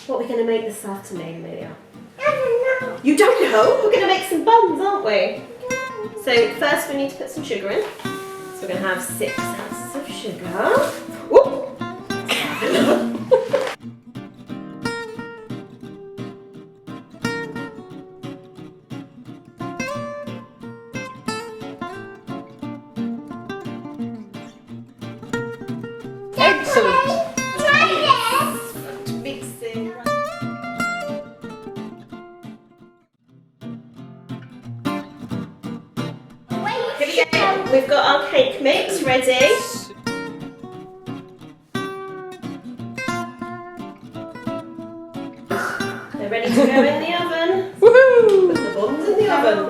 What are we going to make this afternoon, Amelia? I don't know. You don't know? We're going to make some buns, aren't we? So first we need to put some sugar in. So we're going to have 6 ounces of sugar. Whoop! Excellent. Try this. Mixing. Here we go. We've got our cake mix ready. They're ready to go in the oven. Woohoo! Put the buns in the oven.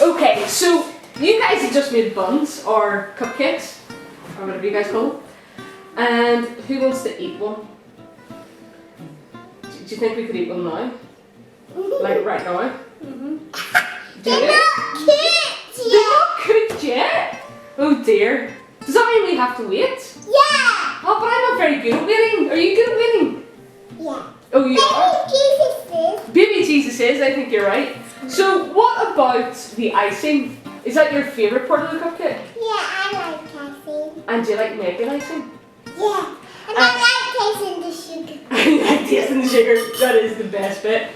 Okay, so you guys have just made buns or cupcakes, or whatever you guys call them. And who wants to eat one? Do you think we could eat one now? Like right now? They're not kids They're yet. not cooked yet? Oh dear. Does that mean we have to wait? Yeah. Oh, but I'm not very good at waiting. Are you good at waiting? Yeah. Oh, you are? Baby Jesus is. Baby Jesus is, I think you're right. So what about the icing? Is that your favourite part of the cupcake? Yeah, I like icing. And do you like making icing? Yeah. And I like tasting the sugar. I like tasting the sugar, that is the best bit.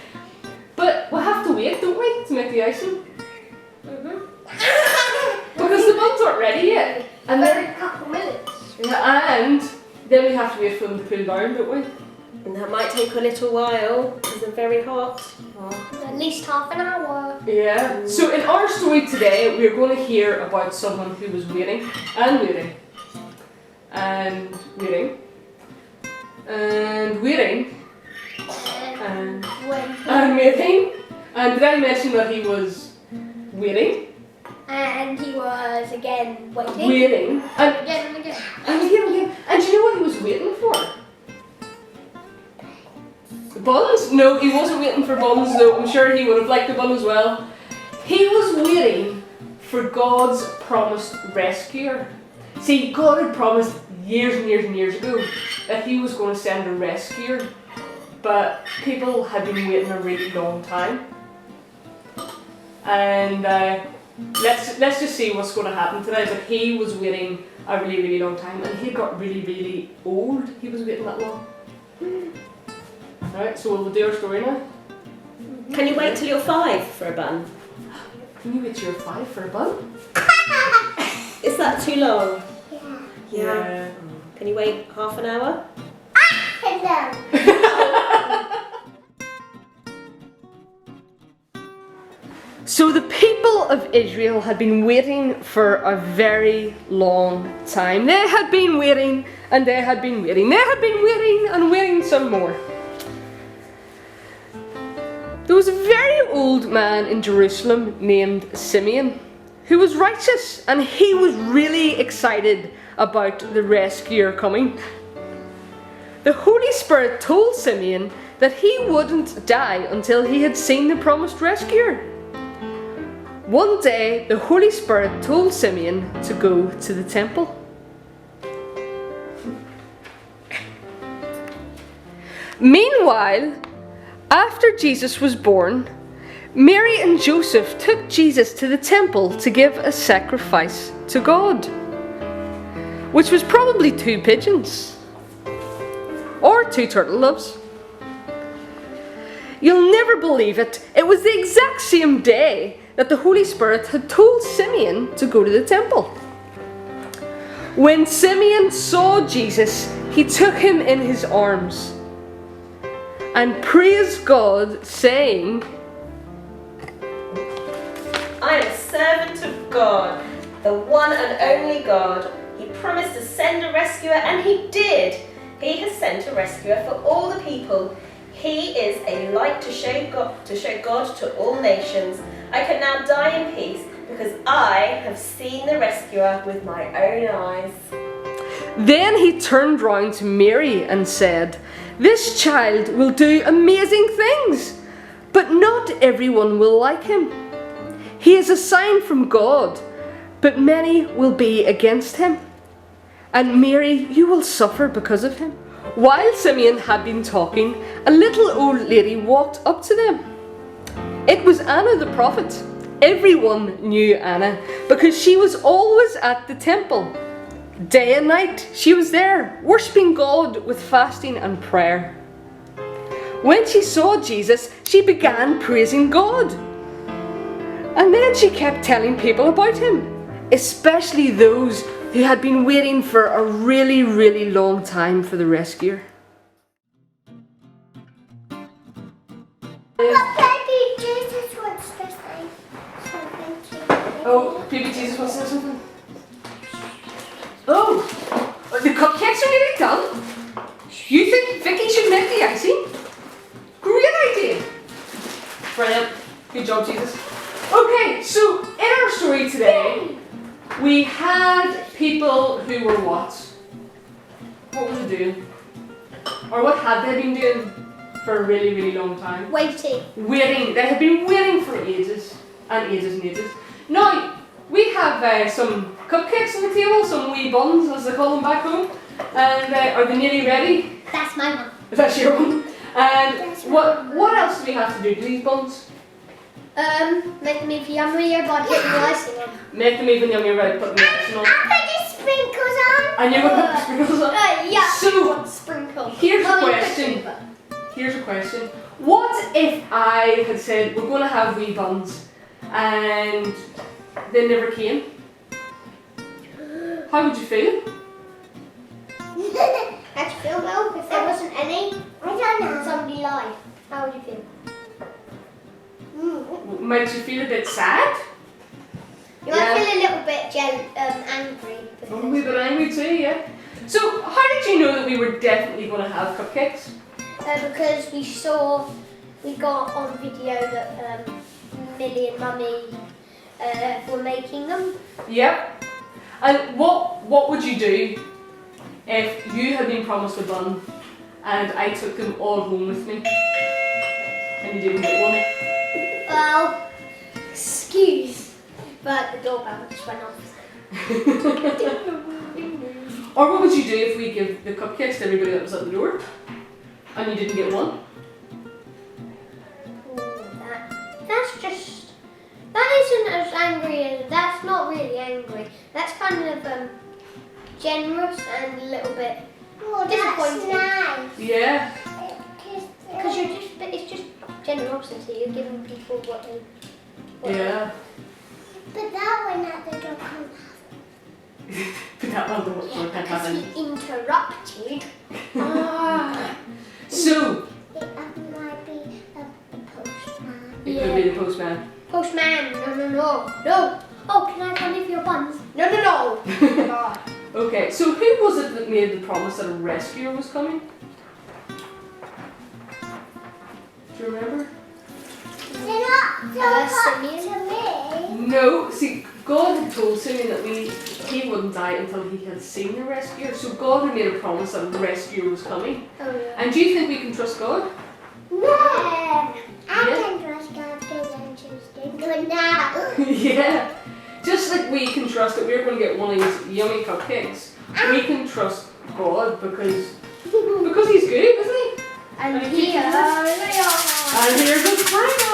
But we'll have to wait, don't we, to make the icing? Because the buns aren't ready yet. And a couple minutes. and then we have to wait for them to cool down, don't we? And that might take a little while because they're very hot. At least half an hour. Yeah. So in our story today, we're going to hear about someone who was waiting and waiting and waiting and waiting and waiting. And did I mention that he was waiting? And he was again waiting. Waiting. And Again and again. again. And do you know what he was waiting for? The buns? No, he wasn't waiting for buns though. I'm sure he would have liked the bun as well. He was waiting for God's promised rescuer. See, God had promised years and years and years ago that he was going to send a rescuer, but people had been waiting a really long time. And let's just see what's going to happen today. But he was waiting a really, really long time, and he got really, really old. He was waiting that long. Alright, so we'll do our story now. Can you wait till you're 5 for a bun? Can you wait till you're 5 for a bun? Is that too long? Yeah. Can you wait half an hour? Hello. So the people of Israel had been waiting for a very long time. They had been waiting and they had been waiting. They had been waiting and waiting some more. There was a very old man in Jerusalem named Simeon who was righteous, and he was really excited about the rescuer coming. The Holy Spirit told Simeon that he wouldn't die until he had seen the promised rescuer. One day, the Holy Spirit told Simeon to go to the temple. Meanwhile, after Jesus was born, Mary and Joseph took Jesus to the temple to give a sacrifice to God, which was probably 2 pigeons or 2 turtle doves. You'll never believe it. It was the exact same day that the Holy Spirit had told Simeon to go to the temple. When Simeon saw Jesus, he took him in his arms and praised God, saying, I am a servant of God, the one and only God. He promised to send a rescuer, and he did. He has sent a rescuer for all the people. He is a light to show God to all nations. I can now die in peace because I have seen the rescuer with my own eyes. Then he turned round to Mary and said, "This child will do amazing things, but not everyone will like him. He is a sign from God, but many will be against him. And Mary, you will suffer because of him." While Simeon had been talking, a little old lady walked up to them. It was Anna the prophet. Everyone knew Anna because she was always at the temple. Day and night she was there, worshipping God with fasting and prayer. When she saw Jesus, she began praising God. And then she kept telling people about him, especially those who had been waiting for a really, really long time for the rescuer. But baby Jesus wants to say something to you. Oh, baby Jesus wants to say something. Oh, the cupcakes are nearly done. You think Vicky should make the icing? Great idea. Brilliant. Good job, Jesus. Okay, so in our story today, we had people who were what? What were they doing? Or what had they been doing for a really, really long time? Waiting. Waiting. They had been waiting for ages and ages and ages. Now, we have some cupcakes on the table, some wee buns as they call them back home. And are they nearly ready? That's my one. That's your one. And what else do we have to do to these buns? Make them even yummier by putting the icing on. Make them even yummier by putting the icing on. I'll put the sprinkles on. And you're going to put the sprinkles on? Yeah. So, sprinkle. here's a Mummy, question. put Here's a question. What if I had said we're going to have wee buns and they never came? How would you feel? How'd you feel, Mel? If there wasn't any? I don't know. Somebody lied. How would you feel? Might you feel a bit sad? You might feel a little bit angry. A wee bit angry too, yeah. So, how did you know that we were definitely going to have cupcakes? Because we got on video that Millie and Mummy were making them. Yep. And what would you do if you had been promised a bun and I took them all home with me and you didn't get one? Well, excuse, but the doorbell just went off. Or what would you do if we give the cupcakes to everybody that was at the door and you didn't get one? That isn't as angry as, that's not really angry. That's kind of generous and a little bit disappointing. Nice. Yeah. Because it's just generosity. You're giving people what they want. Yeah. But that one at the door can't But that one don't can't Because happen. he interrupted. So, It might be the postman. it could be the postman. Postman, no. Oh, can I have one of your buns? No. Okay, so who was it that made the promise that a rescuer was coming? Do you remember? They're not so hot Simeon? to me. No, see, God had told Simeon that he wouldn't die until he had seen the rescuer. So God had made a promise that a rescuer was coming. Oh, yeah. And do you think we can trust God? No. I can trust God because I'm choosing good now. Yeah. Just like we can trust that we're going to get one of these yummy cupcakes, we can trust God because He's good, isn't He? And And he here keeps us. they are. And here's the final.